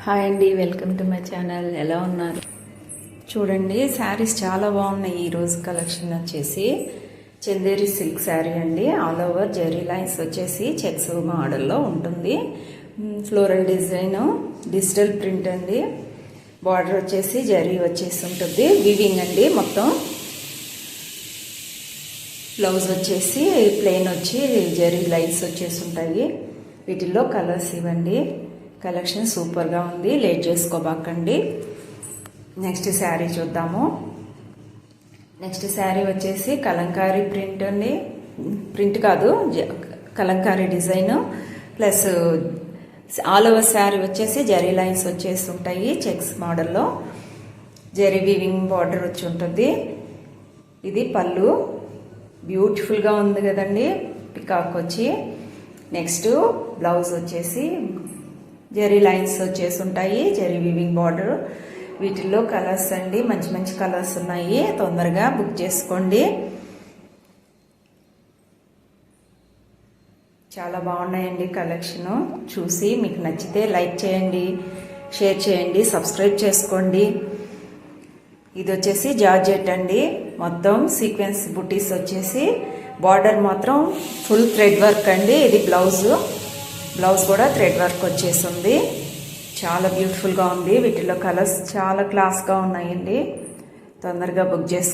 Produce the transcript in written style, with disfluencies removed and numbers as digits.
Hi అండి, welcome to my channel. ఎలా ఉన్నారు? చూడండి, శారీస్ చాలా బాగున్నాయి. ఈరోజు కలెక్షన్ వచ్చేసి చందేరి సిల్క్ శారీ అండి. ఆల్ ఓవర్ జెరీ లైన్స్ వచ్చేసి చెక్స్ మోడల్లో ఉంటుంది. ఫ్లోరల్ డిజైన్, డిజిటల్ ప్రింట్ అండి. బార్డర్ వచ్చేసి జరీ వచ్చేసి ఉంటుంది. వీవింగ్ అండి మొత్తం. బ్లౌజ్ వచ్చేసి ప్లెయిన్ వచ్చి జరీ లైన్స్ వచ్చేసి ఉంటాయి. వీటిల్లో కలర్స్ ఇవ్వండి. కలెక్షన్ సూపర్గా ఉంది, లేట్ చేసుకోబాకండి. నెక్స్ట్ శారీ చూద్దాము. నెక్స్ట్ శారీ వచ్చేసి కలంకారీ ప్రింట్ అండి. ప్రింట్ కాదు, Kalamkari design plus all over sari వచ్చేసి జరీ లైన్స్ వచ్చేసి ఉంటాయి. చెక్స్ మోడల్లో జరీ వీవింగ్ బార్డర్ వచ్చి ఉంటుంది. ఇది పళ్ళు, బ్యూటిఫుల్గా ఉంది కదండి, పికాక్ వచ్చి. నెక్స్ట్ బ్లౌజ్ వచ్చేసి జరీ లైన్స్ వచ్చేసి ఉంటాయి, జరీ వీవింగ్ బార్డర్. వీటిల్లో కలర్స్ అండి, మంచి మంచి కలర్స్ ఉన్నాయి. తొందరగా బుక్ చేసుకోండి. చాలా బాగున్నాయండి కలెక్షను. చూసి మీకు నచ్చితే లైక్ చేయండి, షేర్ చేయండి, సబ్స్క్రైబ్ చేసుకోండి. ఇది వచ్చేసి జార్జెట్ అండి. మొత్తం సీక్వెన్స్ బుటీస్ వచ్చేసి బార్డర్ మాత్రం ఫుల్ థ్రెడ్ వర్క్ అండి. ఇది బ్లౌజ్ కూడా థ్రెడ్ వర్క్ వచ్చేసింది. చాలా బ్యూటిఫుల్గా ఉంది. వీటిలో కలర్స్ చాలా క్లాస్గా ఉన్నాయండి. తొందరగా బుక్ చేసుకోండి.